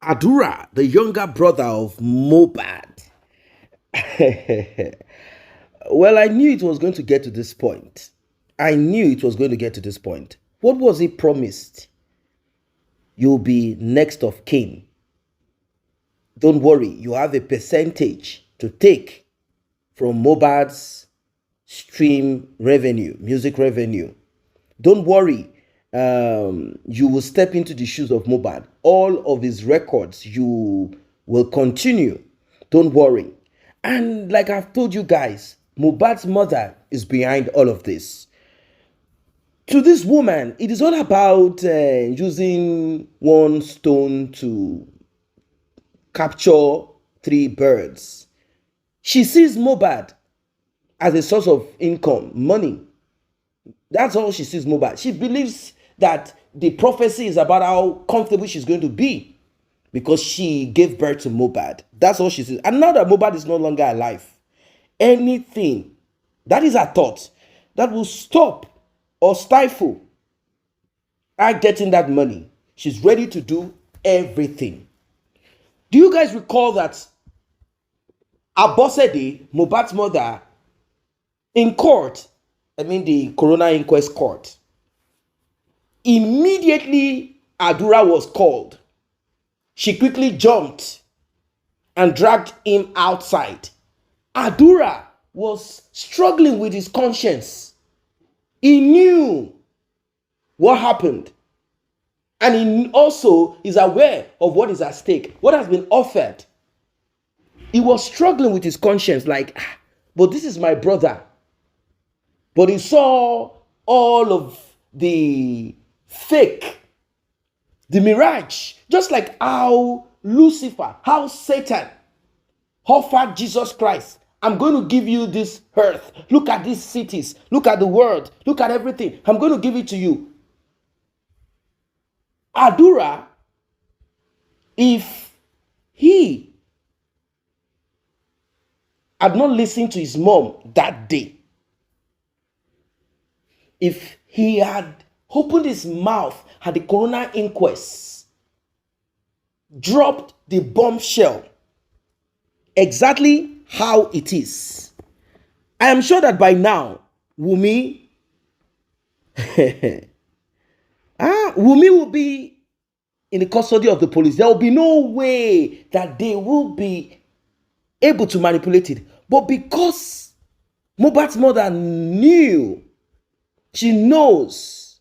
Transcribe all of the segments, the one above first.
Adura, the younger brother of Mohbad. Well, I knew it was going to get to this point. I knew it was going to get to this point. What was he promised? You'll be next of kin. Don't worry, you have a percentage to take from Mohbad's stream revenue, music revenue. Don't worry, you will step into the shoes of Mohbad. All of his records, you will continue. Don't worry. And like I've told you guys, Mohbad's mother is behind all of this. To this woman, it is all about using one stone to capture three birds. She sees Mohbad as a source of income, money. That's all she sees Mohbad. She believes that the prophecy is about how comfortable she's going to be because she gave birth to Mohbad. That's all she sees. And now that Mohbad is no longer alive, anything, that is her thought, that will stop or stifle her getting that money, she's ready to do everything. Do you guys recall that Abosede, Mohbad's mother, in court, the coroner inquest court, immediately Adura was called, she quickly jumped and dragged him outside. Adura was struggling with his conscience. He knew what happened. And he also is aware of what is at stake, what has been offered. He was struggling with his conscience, like, but this is my brother. But he saw all of the fake, the mirage, just like how Lucifer, how Satan offered Jesus Christ. I'm going to give you this earth. Look at these cities. Look at the world. Look at everything. I'm going to give it to you. Adura, if he had not listened to his mom that day, if he had opened his mouth at the coroner inquest, dropped the bombshell exactly how it is, I am sure that by now, Wunmi will be in the custody of the police. There will be no way that they will be able to manipulate it. But because Mohbad's mother knew, she knows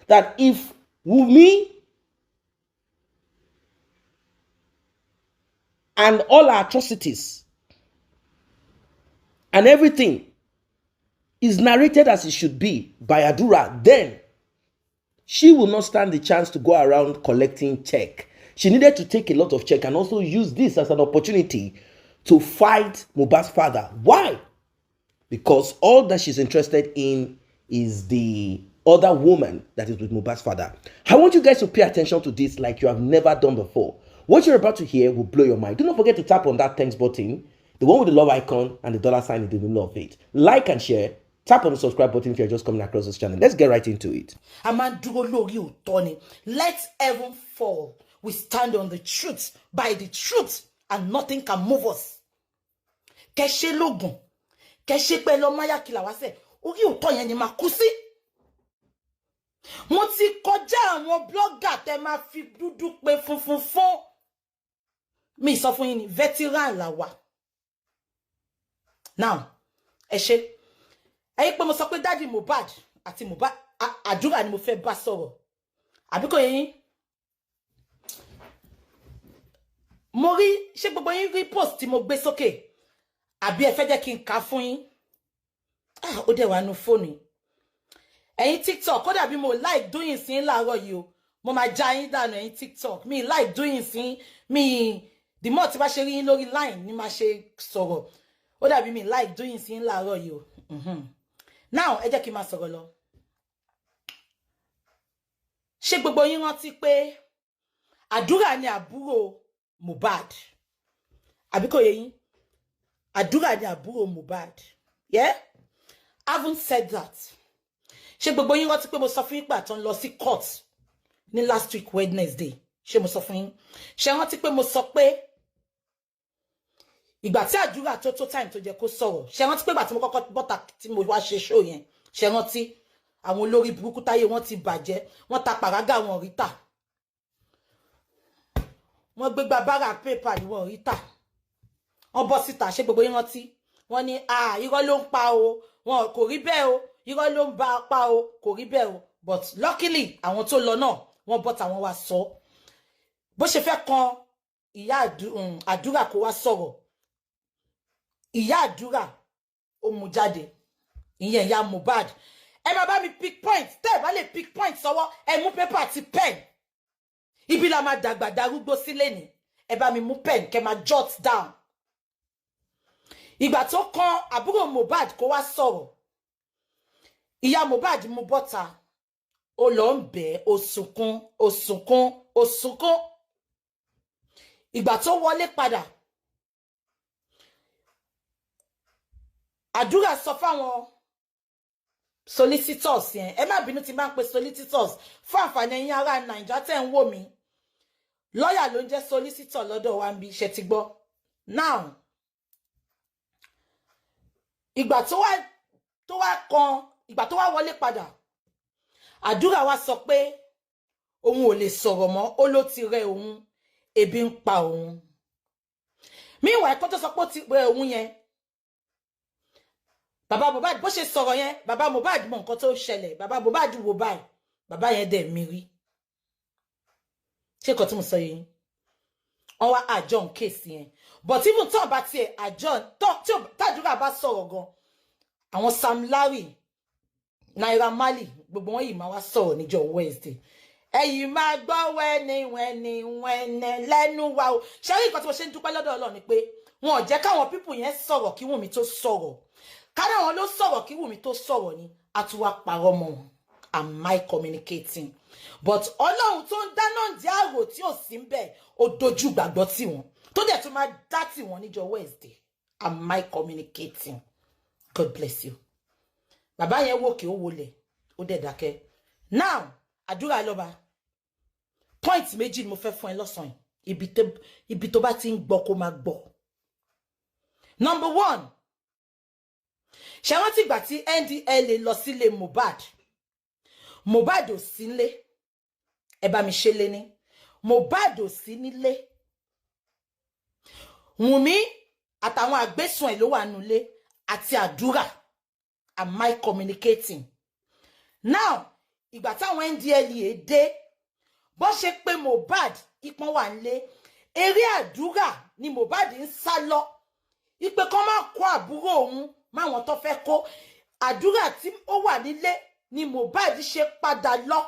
that if Wunmi and all her atrocities and everything is narrated as it should be by Adura, then she will not stand the chance to go around collecting check. She needed to take a lot of check and also use this as an opportunity to fight Mohbad's father. Why? Because all that she's interested in is the other woman that is with Mohbad's father. I want you guys to pay attention to this like you have never done before. What you're about to hear will blow your mind. Do not forget to tap on that thanks button, the one with the love icon and the dollar sign in the middle of it. Like and share. Tap on the subscribe button if you're just coming across this channel. Let's get right into it. Let heaven fall. We stand on the truth, by the truth, and nothing can move us. Keshe logun, keshe pelo maya kilawase, orí òótọ́ yẹn ni máa kú sí. Mo ti kọjá àwọn blogger tẹ́ máa fi dúdú pé funfun fún. Mi sọ fún yín ni veteran la wà. Now, ẹ ṣé. Ẹ̀yin pé mo sọ pé daddy Mohbad àti Mohbad Adura ni mo fẹ́ bá sọ̀rọ̀. Àbí kò yé yín? Mo rí ṣé gbogbo yín rí post tí mo gbé sókè. Àbí ẹ fẹ́ jẹ́ kí n kà fún yín. Ó dẹ̀ wá nu phone. Ẹ̀yin TikTok, kódà bí mo like doing sin láàárọ̀ yìí o. Mo máa já yín dànù ẹ̀yin TikTok. Mi like doing sin, mi the more tí bá ṣe rí yín lórí line ni máa ṣe sọ̀rọ̀. Ó dàbí mi like doing sin láàárọ̀ yìí o. Now, ẹ jẹ́ kí n máa sọ̀rọ̀ lọ. Ṣé gbogbo yín rántí pé Adura ni àbúrò Mohbad? Àbí kò yé yín? Adura ni àbúrò Mohbad. Yeah? I haven't said that. Ṣé gbogbo yín rántí pé mo sọ fún yín pé àtọ́n lọ sí court ní last week Wednesday? ṣé mo sọ fún yín ṣé rántí pé mo sọ pé ìgbà tí Àdúrà tó time tó jẹ́ kó sọ̀rọ̀ ṣé rántí pé ìgbà tí mo kọ́kọ́ bọ́ta tí mo wá ṣe show yẹn ṣé rántí àwọn olórí burúkú táyé wọ́n ti bàjẹ́ wọ́n ta pàrágà wọn rí tà wọ́n gbé gba bára pépà ni wọ́n rí tà wọ́n bọ́ síta ṣé gbogbo yín rántí wọ́n ní irọ́ ló ń pa o wọn kò rí bẹ́ẹ̀ o irọ́ ló ń bá pa o kò rí bẹ́ẹ̀ o but luckily àwọn tó lọ náà wọ́n bọ́ tàwọn wá sọ bó ṣe fẹ́ kan ìyá Àdúrà kó wá sọ̀rọ̀ ìyá Àdúrà ó mú jáde ìyẹn ìyá Mohbad ẹ má bá mi pick point tẹ́ ẹ bá lè pick point sọ́wọ́ ẹ mú paper àti pen ibi la máa dàgbà darúgbó sílé ni ẹ bá mi mú pen kẹ́ máa jot down ìgbà tó kan àbúrò Mohbad kó wá sọ̀rọ̀ ìyá Mohbad mú bọ́ta ó lọ ń bẹ̀ ó sunkún ìgbà tó wọlé padà Àdúrà sọ fáwọn solicitors yẹn ẹ má bínú tí bá ń pe solicitors fún àǹfààní ẹ̀yin ará Nàìjíríà tẹ́ ń wò mí lọ́yà ló ń jẹ́ solicitor lọ́dọ̀ wa ń bí ṣe ti gbọ́ now ìgbà tó wá wọlé padà Àdúrà wá sọ pé òun ò lè sọ̀rọ̀ mọ́ ó ló ti rẹ òun ebi ń pa òun meanwhile kó tó sọ pé ó ti rẹ òun yẹn bàbá Mohbad bó ṣe sọ̀rọ̀ yẹn bàbá Mohbad mọ nǹkan tó ṣẹlẹ̀ bàbá Mohbad wò báyìí bàbá yẹn dẹ̀ mírí ṣé nǹkan tí mo sọ yìí wọ́n wá adjourn case yẹn but even tó bá tiẹ̀ adjourn tí Àdúrà bá sọ̀rọ̀ gan àwọn Sam Larry Naira Marley gbogbo wọn yìí máa wá sọ̀rọ̀ níjọ́ Wednesday ẹ̀yin máa gbọ́ wẹ́ni lẹ́nu wa o ṣé rí nǹkan tí mo ṣe ń dúpẹ́ lọ́dọ̀ Ọlọ́run ni pé wọn ò jẹ́ káwọn people yẹn sọ̀rọ̀ kí Wunmi tó sọ̀rọ̀ kára wọn ló sọ̀rọ̀ kí Wunmi tó sọ̀rọ̀ ni a tún wá parọ́ mọ́ wọn am I communicating but Ọlọ́run tó ń dáná di àrò tí ò sí ń bẹ̀ ó dojú gbàgbọ́ tí wọn tó dẹ̀ tún máa dá tí wọn níjọ́ Wednesday am I communicating God bless you bàbá yẹn wòkè ó wọlé ó dẹ̀ dákẹ́ now Àdúrà lọ́ba point méjì ni mo fẹ́ fún ẹ lọ́sàn ibi tó bá ti ń gbọ́ kó máa gbọ́ number one ṣé wọ́n ti gbà tí NDLEA lọ sílé Mohbad ò sí nílé ẹ bá mi ṣe lé ní Mohbad ò sí nílé Wunmi àtàwọn àgbésùn ẹ̀ ló wà nílé àti Àdúrà am I communicating now ìgbà táwọn NDLEA dé bó ṣe pé Mohbad ìpọ́n wà nílé eré Àdúrà ni Mohbad ń sá lọ ìpè kan máa kó àbúrò òun máwọn tó fẹ́ kó Àdúrà tí ó wà nílé ni Mohbad ṣe padà lọ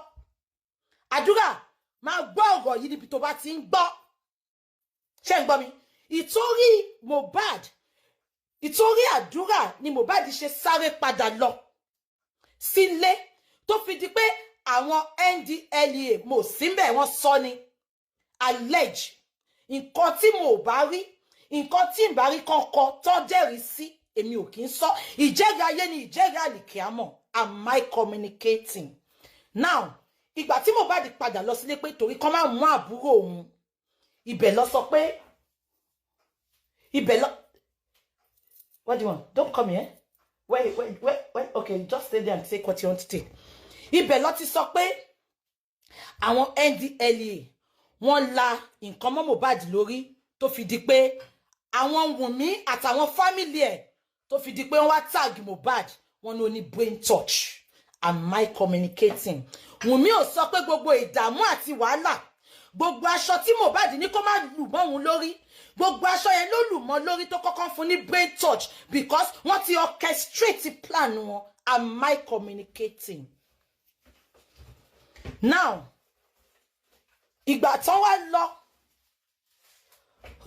Àdúrà máa gbọ́ ọ̀rọ̀ yìí níbi tó bá ti ń gbọ́ ṣé ń gbọ́ mi ìtorí Àdúrà ni Mohbad ṣe sáré padà lọ sílé tó fi di pé àwọn NDLEA mo síbẹ̀ wọ́n sọ ni allege nǹkan tí mo bá rí nǹkan tí ń bá rí kọ́kọ́ tó jẹ́rìí sí èmi ò kí ń sọ ìjẹ́rìí ayé ni ìjẹ́rìí àlìkíámọ̀ am I communicating now ìgbà tí Mohbad padà lọ sílé pé torí kan máa mú àbúrò òun ibẹ̀ lọ sọ pé ibẹ̀ lọ what do you want don't come here wait okay just stay there and take what you want to take ibẹ̀ lọ ti sọ pé àwọn NDLEA wọ́n la nǹkan mọ́ Mohbad lórí tó fi di pé àwọn Wunmi àtàwọn family ẹ̀ tó fi di pé wọ́n wá tag Mohbad wọ́n ní brain touch am I communicating Wunmi ò sọ pé gbogbo ìdààmú àti wàhálà gbogbo aṣọ tí Mohbad ní kó má lù mọ́ òun lórí gbogbo aṣọ yẹn ló lù mọ́ lórí tó kọ́kọ́ fún ní brain touch because wọ́n ti orchestrate plan wọn am I communicating now ìgbà tán wá lọ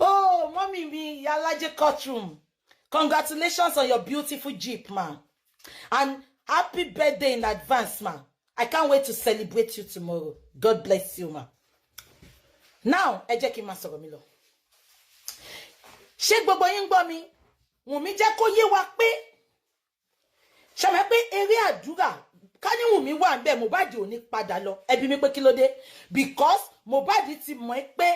oh mommy mi Yalaje courtroom congratulations on your beautiful jeep man and happy birthday in advance man I can't wait to celebrate you tomorrow God bless you man now ẹ jẹ́ kí n máa sọ̀rọ̀ mi lọ ṣé gbogbo yín gbọ́ mi Wunmi jẹ́ kó yé wa pé ṣé mọ̀ pé eré Àdúrà ká ní Wunmi wà ńbẹ̀ Mohbad ò ní padà lọ ẹbí mi pé kí ló dé because Mohbad ti mọ̀ pé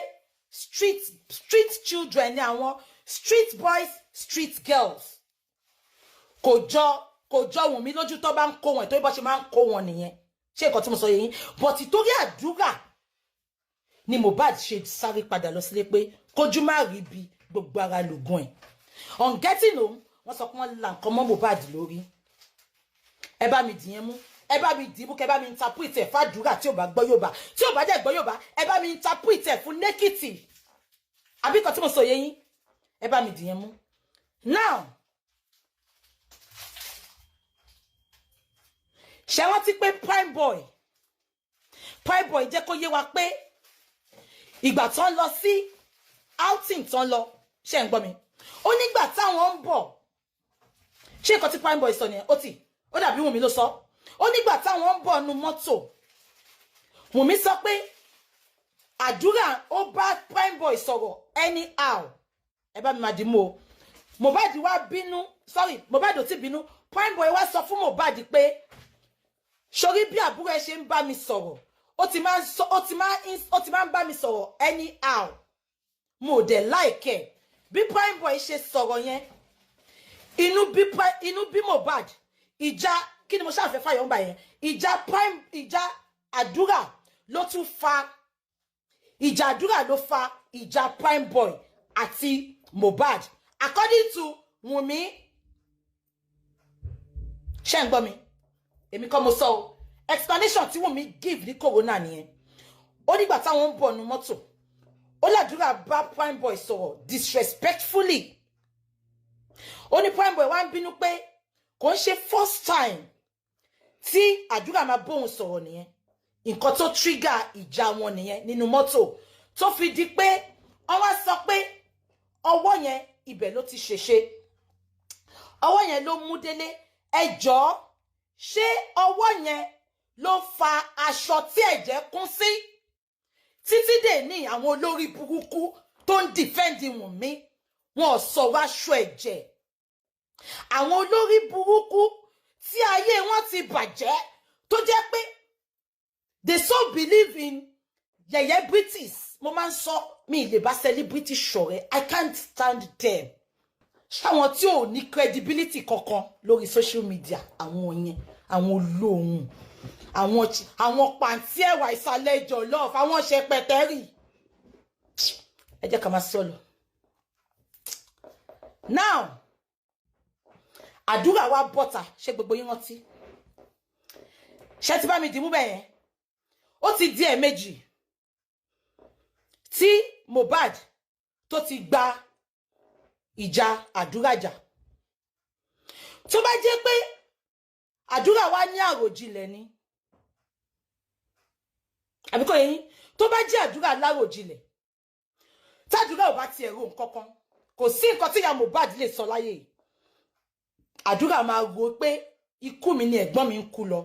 street children ni àwọn street boys street girls kò jọ Wunmi lójú tó bá ń kó wọn tó bá ṣe máa ń kó wọn nìyẹn ṣé nǹkan tí mo sọ yẹn but torí Àdúrà ni Mohbad ṣe sáré padà lọ sílé pé kójú má rí bí gbogbo ara lògùn ẹ̀ on getting home wọ́n sọ pé wọ́n la nǹkan mọ́ Mohbad lórí ẹ bá mi dìyẹn mú ẹ bá mi dìbò kẹ bá mi interpret ẹ f'Àdúrà tí ò bá gbọ́ Yorùbá tí ò bá dẹ̀ gbọ́ Yorùbá ẹ bá mi interpret ẹ fún Nekiti àbí kan tí mo sọ yẹn ẹ bá mi dìyẹn mú now ṣé wọ́n ti pé prime boy jẹ́ kó yé wa pé ìgbà tán lọ sí outing tán lọ ṣé ń gbọ́ mi ó nígbà táwọn ń bọ̀ ṣé nǹkan tí prime boy sọ nìyẹn ó dàbí Wunmi ló sọ ó nígbà táwọn ń bọ̀ nu mọ́tò Wunmi sọ pé Àdúrà ó bá prime boy sọ̀rọ̀ anyhow ẹ bá mi máa dì mú o Mohbad wá bínú Mohbad ò tí bínú prime boy wá sọ fún Mohbad pé sórí bí àbúrò ẹ ṣe ń bá mi sọ̀rọ̀ ó ti máa ń bá mi sọ̀rọ̀ anyhow mo dẹ̀ like bí prime boy ṣe sọ̀rọ̀ yẹn inú bí Mohbad ìjà kí ni mo ṣàfẹ́ fàyọ̀ ń bà yẹn ìjà Àdúrà ló tún fa ìjà Àdúrà ló fa ìjà prime boy àti Mohbad according to Wunmi ṣé ń gbọ́ mi èmi kọ́ mo sọ o explanation tí Wunmi give ní corona nìyẹn ó nígbà táwọn ń bọ̀ nu mọ́tò ó l'Àdúrà bá prime boy sọ̀rọ̀ disrespectfully ó ní prime boy wá ń bínú pé kò ń ṣe first time tí Àdúrà máa bóun sọ̀rọ̀ nìyẹn nǹkan tó trigger ìjà wọn nìyẹn nínú mọ́tò tó fi di pé wọ́n wá sọ pé ọwọ́ yẹn ibẹ̀ ló ti ṣèṣe ọwọ́ yẹn ló mú délé ẹjọ́ ṣé ọwọ́ yẹn ló fa aṣọ tí ẹ̀jẹ̀ kún sí títí dè ní àwọn olórí burúkú tó ń dìfẹ́ǹdì Wunmi wọn ò sọ̀rọ̀ aṣọ ẹ̀jẹ̀ àwọn olórí burúkú tí ayé wọn ti bàjẹ́ tó jẹ́ pé they so believe in yẹ̀yẹ́ British mo máa ń sọ mi lè bá celebrity ṣọ̀rẹ́ I can't stand them ṣáwọn tí ò ní credibility kankan lórí social media àwọn yẹn àwọn olóhùn àwọn pàǹtí ẹ̀wà ìsàlẹ̀ ìjọ̀lọ́f àwọn ṣẹpẹtẹ́rì ẹ jẹ́ ká máa sọ lọ. Now Àdúrà wa bọ́ta ṣé gbogbo yín rántí ṣé ti bá mi dìmú bẹ́ẹ̀ yẹn ó ti di ẹ̀ẹ̀mejì tí Mohbad tó ti gba ìjà Àdúrà jà tó bá jẹ́ pé Àdúrà wa ní àròjinlẹ̀ ni àbíkọ́ yẹn tó bá jẹ́ Àdúrà láròjinlẹ̀ tàdúrà ò bá tiẹ̀ ro nǹkan kan kò sí nǹkan tí ìyá Mohbad lè sọ láyé yìí Àdúrà máa rò pé ikú mi ni ẹ̀gbọ́n mi ń kú lọ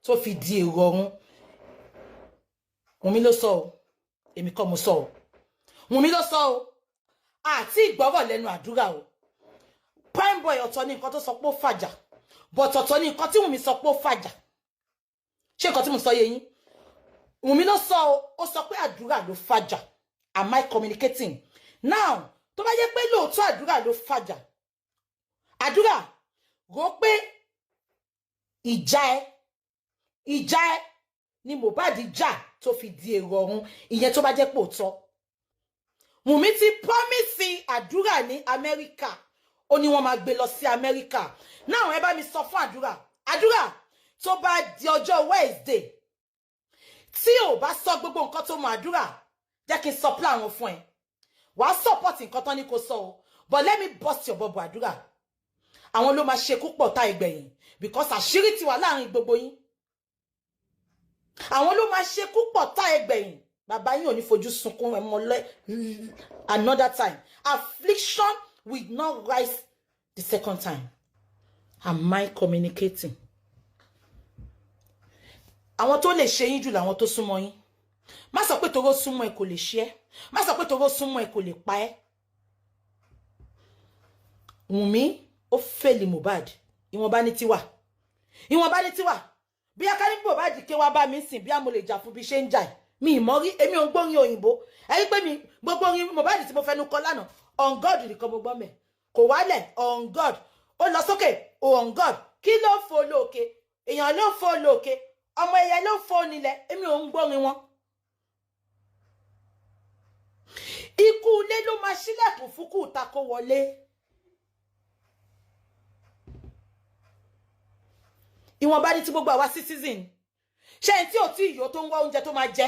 tó fi di èrò ọ̀run Wunmi ló sọ o èmi kọ́ mo sọ o Wunmi ló sọ o àti ìgbọ́rọ̀ lẹ́nu Àdúrà o prime boy ọ̀tọ̀ ní nǹkan tó sọ pé ó fàjà but ọ̀tọ̀ ní nǹkan tí Wunmi sọ pé ó fàjà ṣé nǹkan tí mo sọ yé yín Wunmi ló sọ o ó sọ pé Àdúrà ló fàjà am I communicating now tó bá yẹ pé lóòótọ́ Àdúrà ló fàjà Àdúrà rò pé ìjà ẹ ni Mohbad jà tó fi di èrò ọ̀run ìyẹn tó bá jẹ́ pé òótọ́ Wunmi ti promise Àdúrà ní Amẹ́ríkà ó ní wọ́n máa gbé lọ sí Amẹ́ríkà náà ẹ bá mi sọ fún Àdúrà tó bá di ọjọ́ Wednesday tí ò bá sọ gbogbo nǹkan tó mọ Àdúrà jẹ́ kí n sọ plan wọn fún ẹ wàá support nǹkan tán ní kó sọ o but let me bust your bubble Àdúrà àwọn ló máa ṣekú pọ̀ tá ìgbẹ̀yìn because àṣírí ti wà láàrin gbogbo yín àwọn ló máa ṣekú pọ̀ tá ìgbẹ̀yìn bàbá yín ò ní fojú sunkún ẹ mọ́ another time affliction will not rise the second time am I communicating àwọn tó lè ṣe yín jù làwọn tó súnmọ́ yín má sọ pé toró súnmọ́ ẹ kò lè ṣe ẹ́ má sọ pé toró súnmọ́ ẹ kò lè pa ẹ́ Wunmi ó fẹ́lì Mohbad ìwọ̀nba ní tiwa bí akárí Mohbad ké wá bá mi sìn bí mo lè jà fún bí ṣe ń jà mi ìmọ̀ rí èmi ò ń gbórin òyìnbó ẹ̀rí pé mi gbogbo orin Mohbad tí mo fẹnu kọ lánàá on God nìkan mo gbọ́ mẹ́ kò wálẹ̀ on God ó lọ sókè on God kí ló fò lókè èèyàn ló fò lókè ọmọ ẹyẹ ló fò nílẹ̀ èmi ò ń gbórin wọn. Ikú ilé ló máa ṣílẹ̀kùn fúkú tako wọlé. Ìwọ̀nba ní tí gbogbo àwa citizen ṣé ẹni tí ò tí ìyó tó ń wá oúnjẹ tó máa jẹ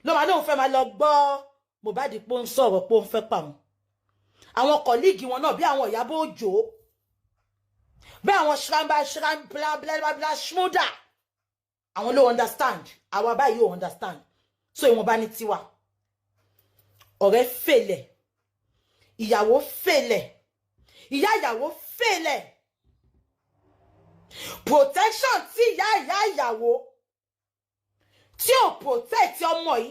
ló máa lóun fẹ́ máa lọ gbọ́ Mohbad pé ó ń sọ̀rọ̀ pé ó ń fẹ́ pa wọn. Àwọn kọ̀líìgì wọn náà bí àwọn Ìyábọ̀ Òjó bí àwọn bla ṣmúdà àwọn ló understand àwa báyìí ò understand so ìwọ̀nba ní tiwa. Ọ̀rẹ́ fèlẹ̀ ìyàwó fèlẹ̀ ìyá ìyàwó fèlẹ̀ protection tí ìyá ìyàwó tí ò protect ọmọ yìí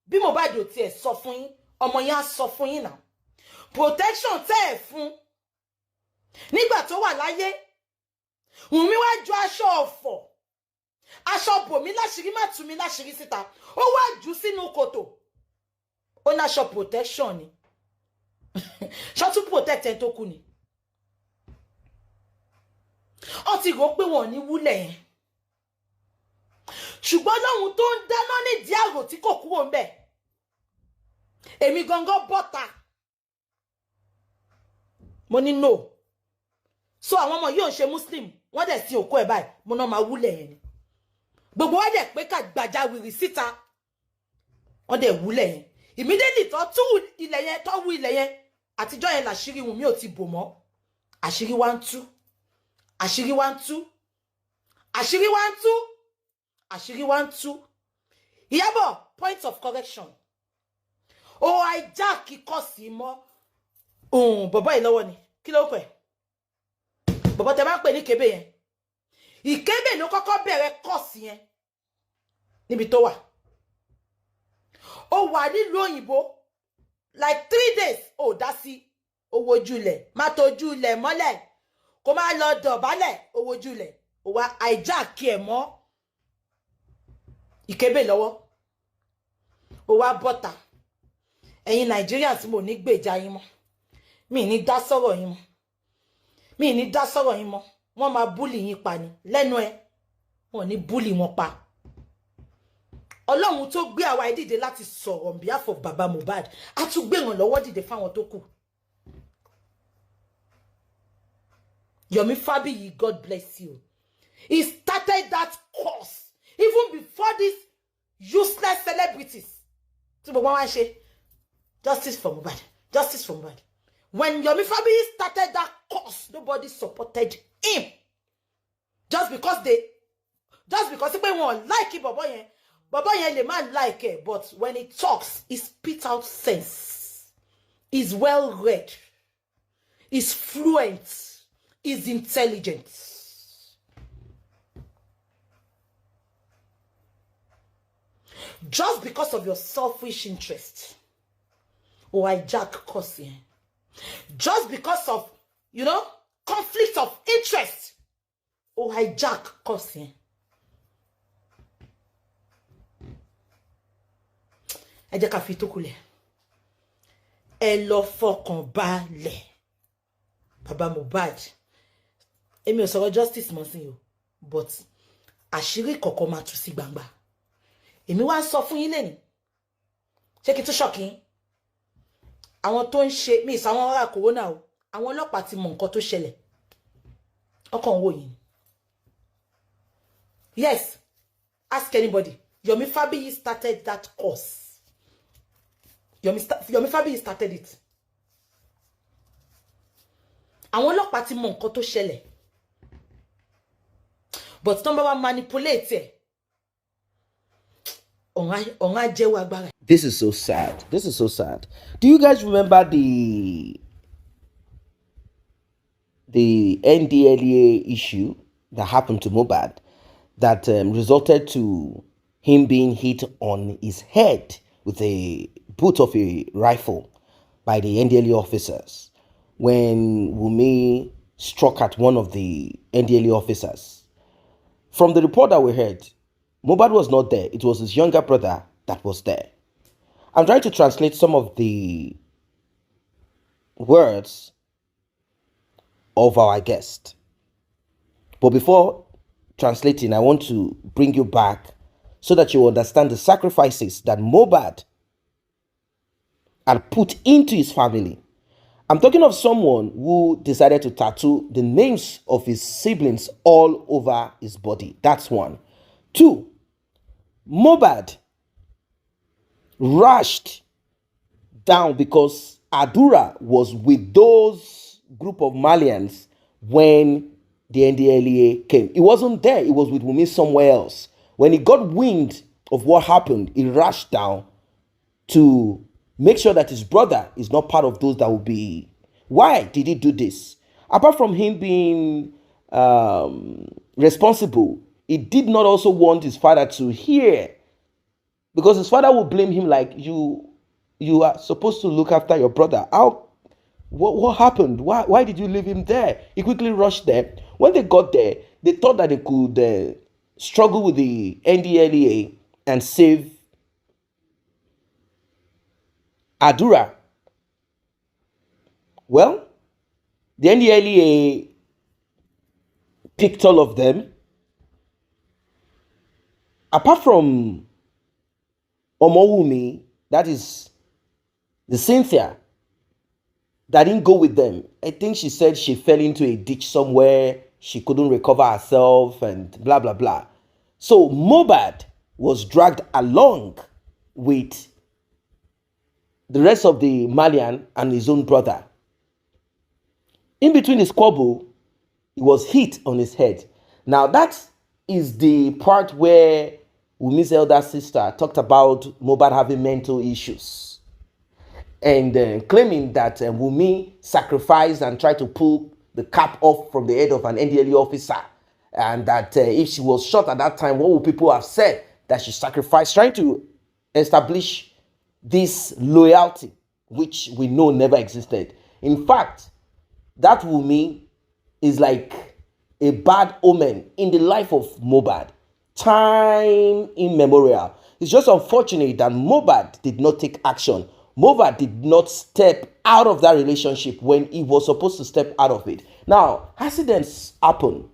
bí Mohbad ò tiẹ̀ sọ fún yín ọmọ yẹn á sọ fún yín náà protection tẹ́ ẹ̀ fún nígbà tó wà láyé Wunmi wá ju aṣọ ọ̀fọ̀ aṣọ bò mí láṣìírí má tú mi láṣìírí síta ó wá jù sínú kòtò ó ní aṣọ protection ni ṣọ́ tún protect ẹni tó kú ni ó ti rò pé wọn ò ní wúlẹ̀ yẹn ṣùgbọ́n lóhun tó ń dáná nídìí àrò tí kò kúrò ń bẹ̀ èmi gangan bọ́ta mo ní no so àwọn ọmọ yóò ṣe muslim wọ́n dẹ̀ sí òkú ẹ̀ báyìí mo náà máa wúlẹ̀ yẹn ni gbogbo wọ́n dẹ̀ pé ká gbàjáwìrì síta wọ́n dẹ̀ wúlẹ̀ yẹn immediately tó tú ilẹ̀ yẹn tó wú ilẹ̀ yẹn àtijọ́ yẹn làṣírí Wunmi ò ti bò mọ́ àṣírí wá ń tú àṣírí wá ń tú àṣírí wá ń tú àṣírí wá ń tú. Ìyábọ̀ point of correction ó hijack kíkọ́ sí mọ́ bọ̀bọ̀ yìí lọ́wọ́ ni kí ló pẹ̀ bọ̀bọ̀ tẹ máa ń pè ní kébé yẹn ìkébé ló kọ́kọ́ bẹ̀rẹ̀ kọ́ọ̀sì yẹn níbi tó wà ó wà nílùú òyìnbó like 3 days ó dá sí owó ojúlẹ̀ má tójú ilẹ̀ mọ́lẹ̀ kó má lọ dọ̀bálẹ̀ owó ojúlẹ̀ ó wá hijack ẹ̀ mọ́ ìkébé lọ́wọ́ ó wá bọ́ta ẹ̀yin Nàìjíríà tí mo ní gbèjà yín mọ́ mi ní dá sọ̀rọ̀ yín mọ́ mi ní dá sọ̀rọ̀ yín mọ́ wọ́n máa búlì yín pa ni lẹ́nu ẹ̀ wọ́n ní búlì wọn pa. Ọlọ́run tó gbé àwa ìdìde láti sọ̀rọ̀ on behalf of Baba Mohbad á tún gbé wọn lọ́wọ́ dìde fáwọn tó kù. Yomi Fabiyi, God bless you. He started that course even before these useless celebrities. So, but one say, justice for Mohbad, justice for Mohbad. When Yomi Fabiyi started that course, nobody supported him. Just because they won't like it, Baba yen le man like it, but when he talks, he spits out sense. He's well read. He's fluent. He's intelligent. Just because of your selfish interest, or hijack cause here. Just because of, conflict of interest, or hijack cause here. Ẹ jẹ́ ká fi tó kulẹ̀. Ẹ lọ fọkàn balẹ̀. Baba Mohbad. Èmi ò sọ̀rọ̀ justice mọ́ sí o, but àṣírí kọ̀kọ̀ máa tú sí gbangba. Èmi wá sọ fún yín lẹ́ni. Ṣé kí n tún ṣọ́ọ̀kì yín? Àwọn tó ń ṣe mí ìsàwọn ará corona o. Àwọn ọlọ́pàá ti mọ nǹkan tó ṣẹlẹ̀. Ọkàn wò yín. Yes, ask anybody. Yomi Fabiyi started that course. Yomi Fabiyi started it. Àwọn ọlọ́pàá ti mọ nǹkan tó ṣẹlẹ̀. But tó ń bá wa manipulate ẹ̀. Ọ̀run jẹ́wọ́ agbára. This is so sad. This is so sad. Do you guys remember the NDLEA issue that happened to Mohbad that resulted to him being hit on his head with a boot of a rifle by the NDLEA officers when Wunmi struck at one of the NDLEA officers From the report that we heard, Mohbad was not there. It was his younger brother that was there. I'm trying to translate some of the words of our guest. But before translating, I want to bring you back so that you understand the sacrifices that Mohbad had put into his family. I'm talking of someone who decided to tattoo the names of his siblings all over his body. That's one. Two, Mohbad rushed down because Adura was with those group of Malians when the NDLEA came. He wasn't there. He was with Wunmi somewhere else. When he got wind of what happened, he rushed down to make sure that his brother is not part of those that will be. Why did he do this? Apart from him being responsible, he did not also want his father to hear, because his father will blame him like, you are supposed to look after your brother. What happened? Why did you leave him there? He quickly rushed there. When they got there, they thought that they could struggle with the NDLEA and save Adura. Well, the NDLEA picked all of them. Apart from Wunmi, that is the Cynthia, that didn't go with them. I think she said she fell into a ditch somewhere. She couldn't recover herself and blah, blah, blah. So Mohbad was dragged along with the rest of the Malian and his own brother. In between the squabble, he was hit on his head. Now that is the part where Wunmi's elder sister talked about Mohbad having mental issues and claiming that Wunmi sacrificed and tried to pull the cap off from the head of an NDLEA officer, and that if she was shot at that time, what would people have said? That she sacrificed, trying to establish this loyalty, which we know never existed. In fact, that Wunmi is like a bad omen in the life of Mohbad, time immemorial. It's just unfortunate that Mohbad did not take action. Mohbad did not step out of that relationship when he was supposed to step out of it. Now, accidents happen.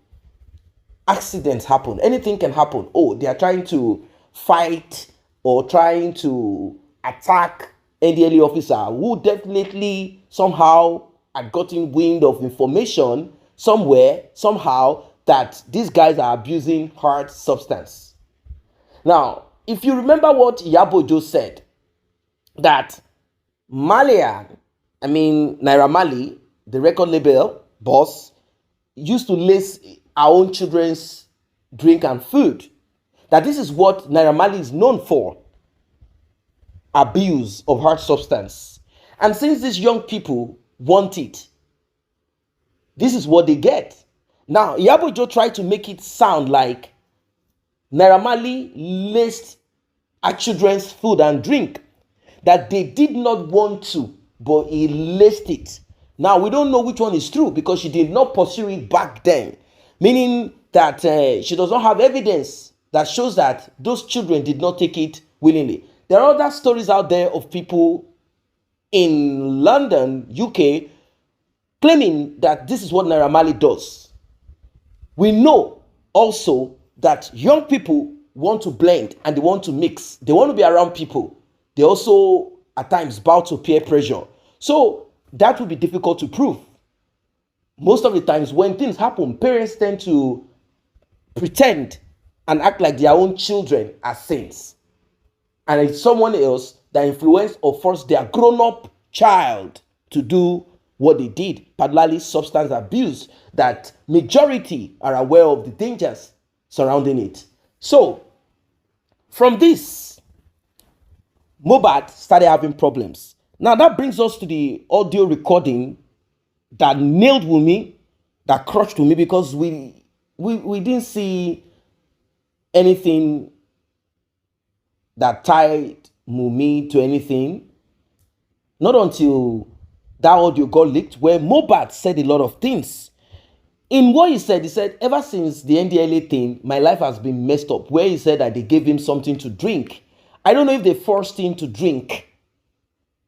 Accidents happen. Anything can happen. Oh, they are trying to fight or trying to attack NDLEA officer who definitely somehow had gotten wind of information somewhere, somehow, that these guys are abusing hard substance. Now, if you remember what Iyabo Ojo said, that Naira Marley, the record label boss, used to lace our own children's drink and food. That this is what Naira Marley is known for: abuse of hard substance. And since these young people want it, this is what they get. Now, Iyabo Ojo tried to make it sound like Naira Marley laced our children's food and drink, that they did not want to, but he laced it. Now, we don't know which one is true because she did not pursue it back then, meaning that she does not have evidence that shows that those children did not take it willingly. There are other stories out there of people in London, UK, claiming that this is what Naira Marley does. We know also that young people want to blend and they want to mix. They want to be around people. They also at times bow to peer pressure. So that will be difficult to prove. Most of the times when things happen, parents tend to pretend and act like their own children are saints. And it's someone else that influenced or forced their grown-up child to do what they did, particularly substance abuse, that majority are aware of the dangers surrounding it. So, from this, Mohbad started having problems. Now, that brings us to the audio recording that nailed Wunmi, that crushed Wunmi, because we didn't see anything that tied Wunmi to anything. Not until that audio got leaked, where Mohbad said a lot of things. In what he said, ever since the NDLEA thing, my life has been messed up. Where he said that they gave him something to drink. I don't know if they forced him to drink.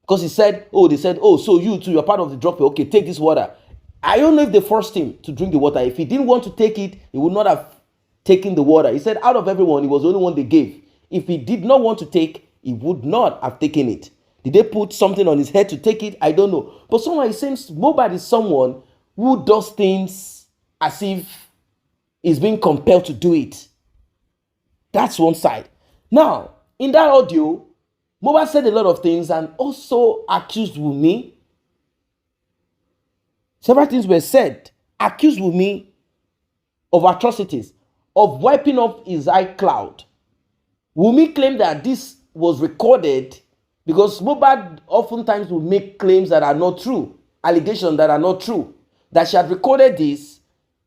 Because he said, they said, so you too, you're part of the drug. Okay, take this water. I don't know if they forced him to drink the water. If he didn't want to take it, he would not have taken the water. He said out of everyone, he was the only one they gave. If he did not want to take, he would not have taken it. Did they put something on his head to take it? I don't know. But somehow it seems Mohbad is someone who does things as if he's being compelled to do it. That's one side. Now, in that audio, Mohbad said a lot of things and also accused Wunmi. Several things were said. Accused Wunmi of atrocities, of wiping off his iCloud. Wunmi claimed that this was recorded because Mohbad oftentimes will make claims that are not true, allegations that are not true, that she had recorded this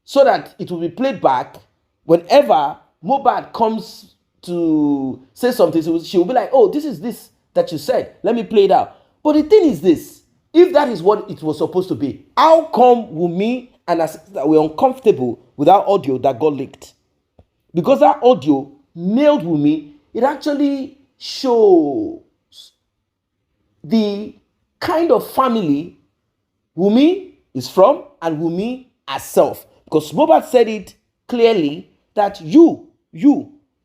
so that it will be played back whenever Mohbad comes to say something. She will be like, this is this that you said. Let me play it out. But the thing is this. If that is what it was supposed to be, how come Wunmi and her sister were uncomfortable with that audio that got leaked? Because that audio nailed Wunmi. It actually shows the kind of family Wunmi is from and Wunmi herself. Because Mohbad said it clearly that you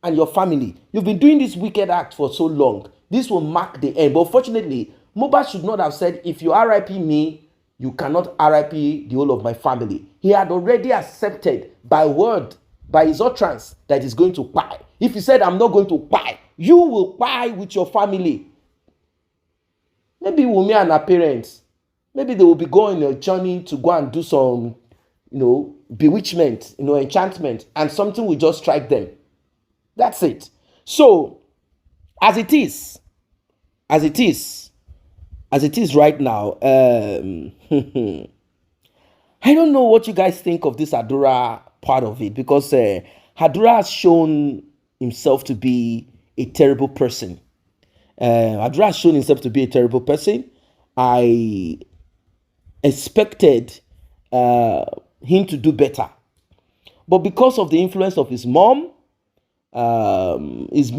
and your family, you've been doing this wicked act for so long. This will mark the end. But fortunately, Mohbad should not have said, if you RIP me, you cannot RIP the whole of my family. He had already accepted by word, by his utterance, that he's going to pie. If he said, I'm not going to pie, you will pie with your family. Maybe Wunmi and her parents, maybe they will be going on a journey to go and do some, bewitchment, enchantment, and something will just strike them. That's it. So, as it is right now, I don't know what you guys think of this Adura part of it, because Adura has shown himself to be a terrible person. Adura has shown himself to be a terrible person. I expected him to do better. But because of the influence of his mom his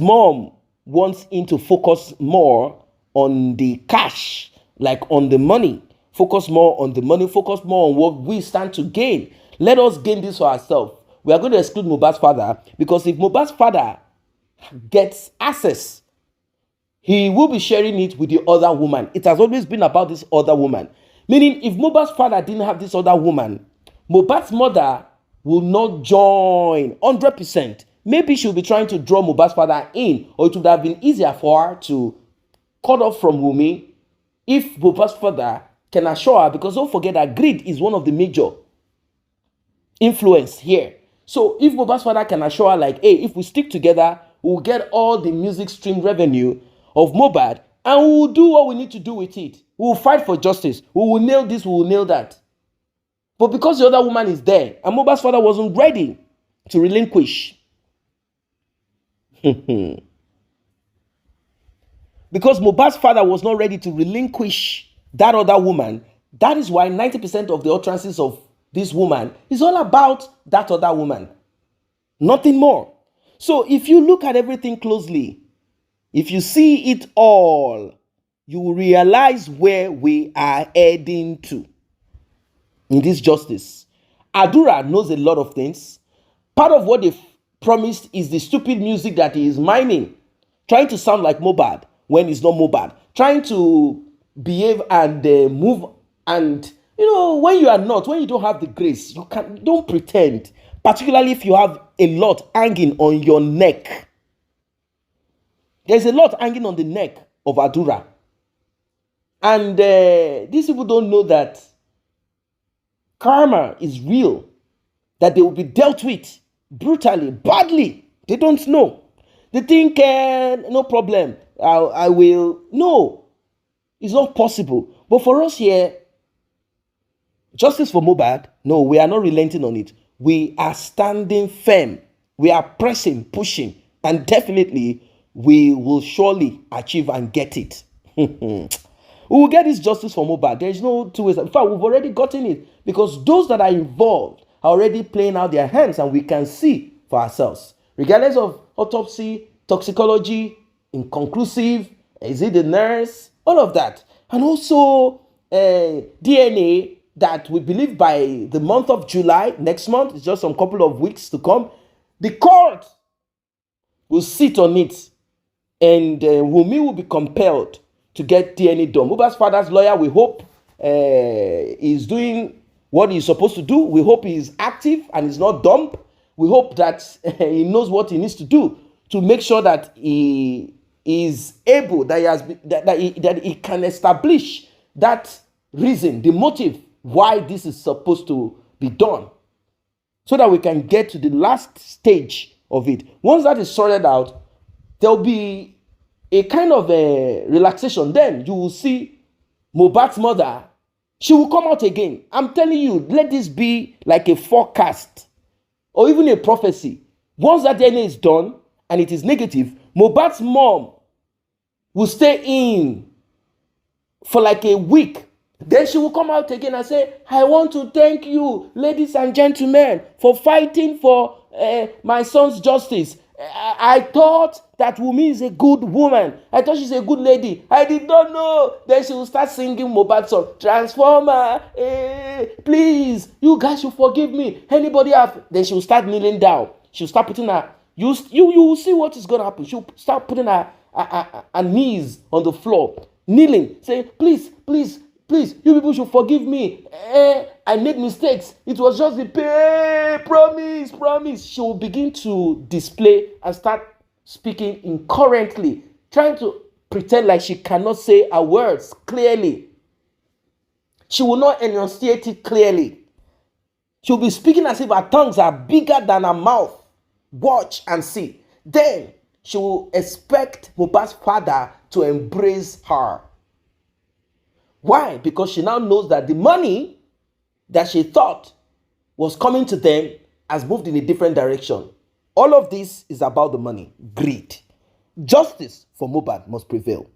mom wants him to focus more on the cash, like on the money. Focus more on the money, focus more on what we stand to gain. Let us gain this for ourselves. We are going to exclude Mohbad's father, because if Mohbad's father gets access, he will be sharing it with the other woman. It has always been about this other woman. Meaning, if Mohbad's father didn't have this other woman, Mohbad's mother will not join 100%. Maybe she'll be trying to draw Mohbad's father in, or it would have been easier for her to cut off from Wunmi if Mohbad's father can assure her, because don't forget that greed is one of the major influence here. So if Mohbad's father can assure her, like, hey, if we stick together, we'll get all the music stream revenue of Mohbad, and we will do what we need to do with it. We will fight for justice. We will nail this, we will nail that. But because the other woman is there, and Mohbad's father wasn't ready to relinquish, because Mohbad's father was not ready to relinquish that other woman, that is why 90% of the utterances of this woman is all about that other woman. Nothing more. So if you look at everything closely, if you see it all, you will realize where we are heading to in this justice. Adura knows a lot of things. Part of what they promised is the stupid music that he is mining, trying to sound like Mohbad when it's not Mohbad, trying to behave and move, and when you don't have the grace, don't pretend, particularly if you have a lot hanging on your neck. There's a lot hanging on the neck of Adura, and these people don't know that karma is real, that they will be dealt with brutally, badly. They don't know. They think, no problem, I will. No, it's not possible. But for us here, justice for Mohbad, no, we are not relenting on it. We are standing firm. We are pressing, pushing, and definitely we will surely achieve and get it. We will get this justice for Mohbad. There is no two ways. In fact, we've already gotten it because those that are involved are already playing out their hands, and we can see for ourselves. Regardless of autopsy, toxicology, inconclusive, is it the nurse, all of that. And also DNA that we believe by the month of July, next month, it's just some couple of weeks to come, the court will sit on it, and Wunmi will be compelled to get DNA done. Mohbad's father's lawyer, we hope, is doing what he's supposed to do. We hope he's active and is not dumb. We hope that he knows what he needs to do to make sure that he is able, that he can establish that reason, the motive why this is supposed to be done, so that we can get to the last stage of it. Once that is sorted out, there'll be a kind of a relaxation. Then you will see Mohbad's mother. She will come out again. I'm telling you, let this be like a forecast or even a prophecy. Once that DNA is done and it is negative, Mohbad's mom will stay in for like a week. Then she will come out again and say, I want to thank you, ladies and gentlemen, for fighting for my son's justice. I thought that Wunmi is a good woman. I thought she's a good lady. I did not know. Then she will start singing Mohbad's song, Transformer, please, you guys should forgive me. Anybody have? Then she will start kneeling down. She will start putting her, you will see what is going to happen. She will start putting her knees on the floor, kneeling, saying, please, please, please, you people should forgive me. I made mistakes. It was just the pain. Promise, promise. She will begin to display and start speaking incoherently, trying to pretend like she cannot say her words clearly. She will not enunciate it clearly. She will be speaking as if her tongues are bigger than her mouth. Watch and see. Then she will expect Mohbad's father to embrace her. Why? Because she now knows that the money that she thought was coming to them has moved in a different direction. All of this is about the money. Greed. Justice for Mohbad must prevail.